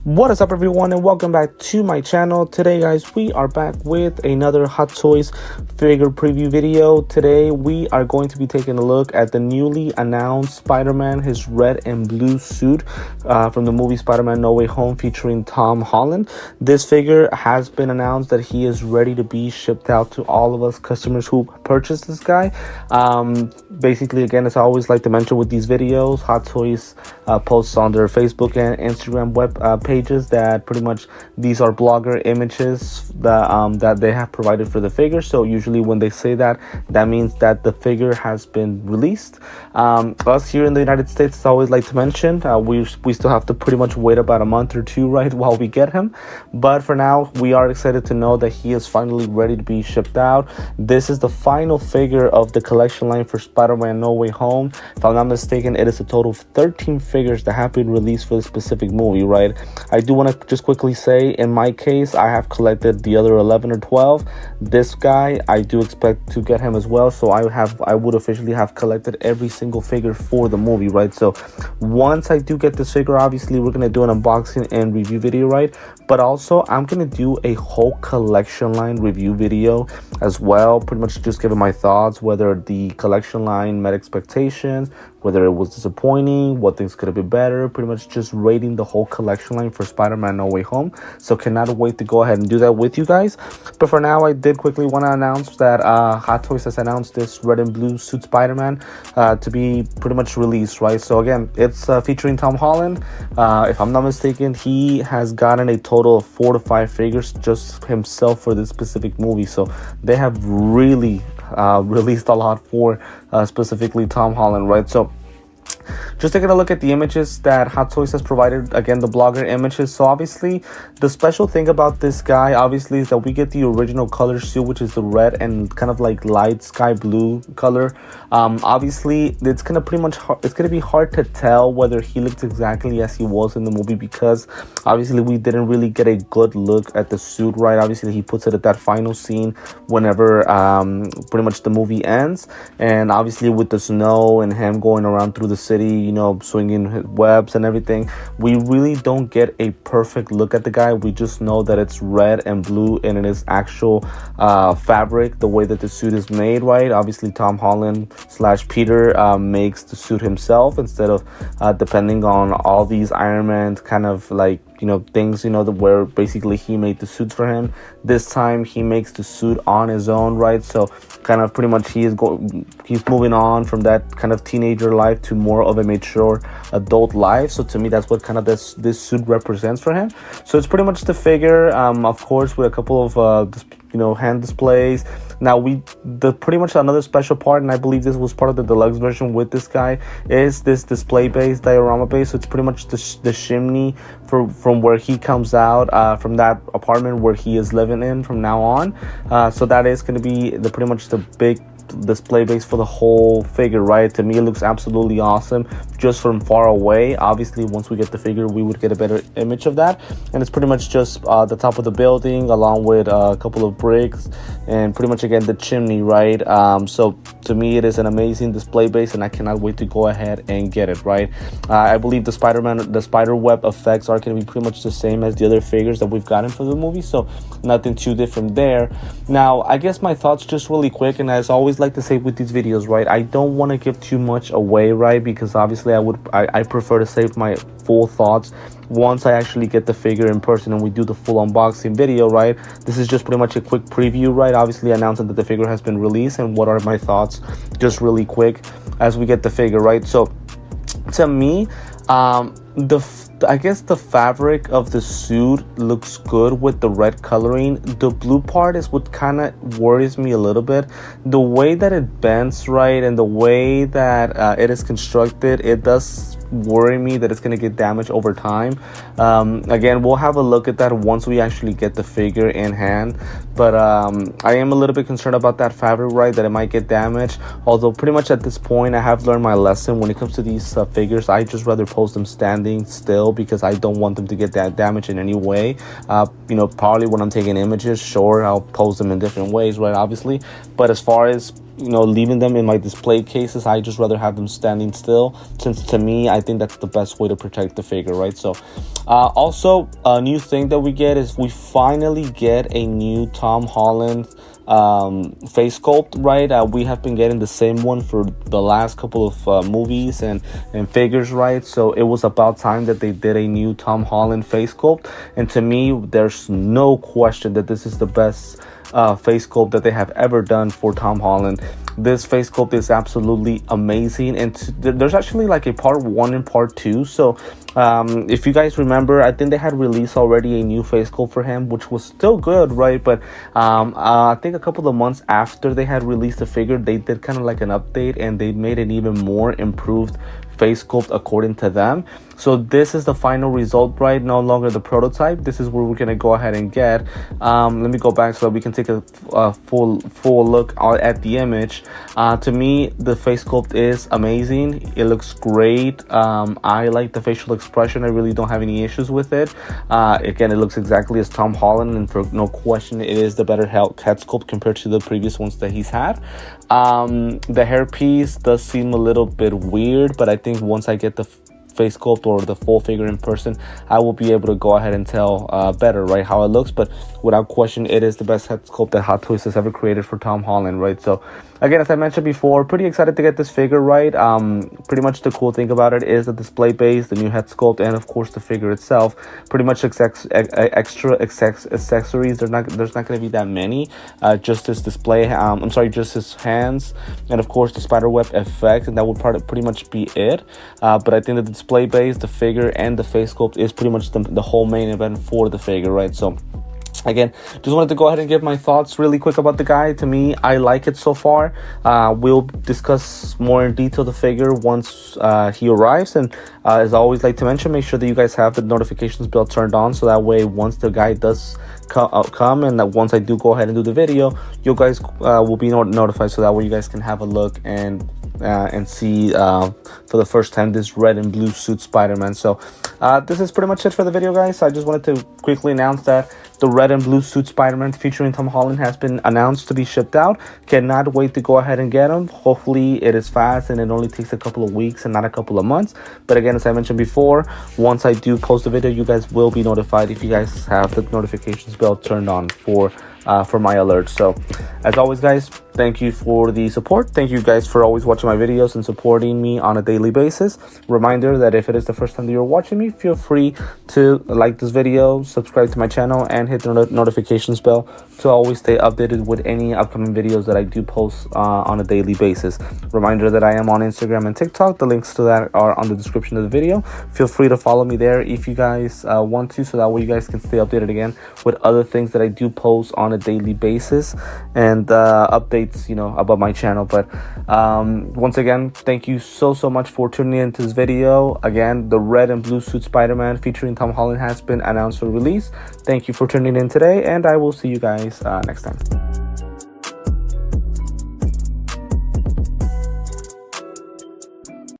What is up, everyone, and welcome back to my channel. Today, guys, we are back with another Hot Toys figure preview video. Today we are going to be taking a look at the newly announced Spider-Man, his red and blue suit from the movie Spider-Man No Way Home featuring Tom Holland. This figure has been announced that he is ready to be shipped out to all of us customers who purchased this guy. Basically, again, as I always like to mention with these videos, Hot Toys posts on their Facebook and Instagram web pages that pretty much these are blogger images that they have provided for the figure. So usually when they say that, that means that the figure has been released. Us here in the United States, I always like to mention, we still have to pretty much wait about a month or two, right, while we get him. But for now, we are excited to know that he is finally ready to be shipped out. This is the final figure of the collection line for Spider-Man No Way Home. If I'm not mistaken, it is a total of 13 figures that have been released for the specific movie, right? I do want to just quickly say, in my case, I have collected the other 11 or 12. This guy, I do expect to get him as well. So I would officially have collected every single figure for the movie, right? So once I do get this figure, obviously we're going to do an unboxing and review video, right? But also I'm going to do a whole collection line review video as well, pretty much just giving my thoughts, whether the collection line met expectations, whether it was disappointing, what things could have been better, pretty much just rating the whole collection line for Spider-Man No Way Home. So cannot wait to go ahead and do that with you guys. But for now, I did quickly want to announce that Hot Toys has announced this red and blue suit Spider-Man to be pretty much released, right? So again, it's featuring Tom Holland. If I'm not mistaken, he has gotten a total of 4 to 5 figures just himself for this specific movie. So they have really released a lot for specifically Tom Holland, right? So just taking a look at the images that Hot Toys has provided, again, the blogger images. So obviously the special thing about this guy obviously is that we get the original color suit, which is the red and kind of like light sky blue color. Obviously it's gonna be hard to tell whether he looks exactly as he was in the movie, because obviously we didn't really get a good look at the suit, right? Obviously he puts it at that final scene whenever pretty much the movie ends, and obviously with the snow and him going around through the city, you know, swinging webs and everything, we really don't get a perfect look at the guy. We just know that it's red and blue and it is actual fabric, the way that the suit is made, right? Obviously Tom Holland / Peter makes the suit himself instead of depending on all these Iron Man kind of like, you know, things, you know, where basically he made the suits for him. This time he makes the suit on his own, right? So kind of pretty much he's moving on from that kind of teenager life to more of a mature adult life. So to me, that's what kind of this suit represents for him. So it's pretty much the figure, of course, with a couple of hand displays. Now pretty much another special part, and I believe this was part of the deluxe version with this guy, is this display base, diorama base. So it's pretty much the chimney from where he comes out from that apartment where he is living in from now on. So that is going to be pretty much the big display base for the whole figure, right? To me, it looks absolutely awesome just from far away. Obviously once we get the figure, we would get a better image of that, and it's pretty much just the top of the building along with a couple of bricks and pretty much again the chimney, right? So to me, it is an amazing display base, and I cannot wait to go ahead and get it, right? I believe the spider web effects are going to be pretty much the same as the other figures that we've gotten for the movie, so nothing too different there. Now I guess my thoughts just really quick, and as always like to say with these videos, right, I don't want to give too much away, right? Because obviously I prefer to save my full thoughts once I actually get the figure in person and we do the full unboxing video, right? This is just pretty much a quick preview, right? Obviously announcing that the figure has been released and what are my thoughts just really quick as we get the figure, right? So to me, I guess the fabric of the suit looks good with the red coloring. The blue part is what kind of worries me a little bit. The way that it bends, right, and the way that it is constructed, it does worry me that it's going to get damaged over time. Again, we'll have a look at that once we actually get the figure in hand, but I am a little bit concerned about that fabric, right, that it might get damaged. Although pretty much at this point I have learned my lesson when it comes to these figures. I just rather post them standing still because I don't want them to get that damaged in any way. Probably when I'm taking images, sure, I'll post them in different ways, right, obviously, but as far as leaving them in my display cases. I just rather have them standing still, since to me, I think that's the best way to protect the figure, right? So also a new thing that we get is we finally get a new Tom Holland face sculpt, right? We have been getting the same one for the last couple of movies and figures, right? So it was about time that they did a new Tom Holland face sculpt, and to me, there's no question that this is the best face sculpt that they have ever done for Tom Holland. This face sculpt is absolutely amazing, and there's actually like a part 1 and part 2. So if you guys remember, I think they had released already a new face sculpt for him, which was still good, right? But I think a couple of months after they had released the figure, they did kind of like an update, and they made an even more improved face sculpt according to them. So this is the final result, right? No longer the prototype. This is where we're gonna go ahead and get. Let me go back so that we can take a full look at the image. To me, the face sculpt is amazing. It looks great. I like the facial expression. I really don't have any issues with it. Again, it looks exactly as Tom Holland, and for no question, it is the better head sculpt compared to the previous ones that he's had. The hairpiece does seem a little bit weird, but I think once I get the face sculpt or the full figure in person, I will be able to go ahead and tell better, right, how it looks. But without question, it is the best head sculpt that Hot Toys has ever created for Tom Holland, right? So again, as I mentioned before, pretty excited to get this figure, right? Pretty much the cool thing about it is the display base, the new head sculpt, and of course the figure itself. Pretty much extra accessories. There's not going to be that many. Just his display. Just his hands, and of course the spider web effect, and that would pretty much be it. But I think that the display base, the figure, and the face sculpt is pretty much the whole main event for the figure, right? So again, just wanted to go ahead and give my thoughts really quick about the guy. To me, I like it so far. We'll discuss more in detail the figure once he arrives. And as I always like to mention, make sure that you guys have the notifications bell turned on, so that way once the guy does come and that once I do go ahead and do the video, you guys will be notified, so that way you guys can have a look and see for the first time this red and blue suit Spider-Man. So this is pretty much it for the video, guys. I just wanted to quickly announce that the red and blue suit Spider-Man featuring Tom Holland has been announced to be shipped out. Cannot wait to go ahead and get them. Hopefully it is fast and it only takes a couple of weeks and not a couple of months. But again, as I mentioned before, once I do post the video, you guys will be notified if you guys have the notifications bell turned on for my alerts. So as always, guys, thank you for the support. Thank you guys for always watching my videos and supporting me on a daily basis. Reminder that if it is the first time that you're watching me, feel free to like this video, subscribe to my channel, and hit the notifications bell to always stay updated with any upcoming videos that I do post on a daily basis. Reminder that I am on Instagram and TikTok. The links to that are on the description of the video. Feel free to follow me there if you guys want to, so that way you guys can stay updated again with other things that I do post on a daily basis and updates, about my channel. But once again, thank you so much for tuning into this video. Again, the red and blue suit Spider-Man featuring Tom Holland has been announced for release. Thank you for tuning in today, and I will see you guys next time.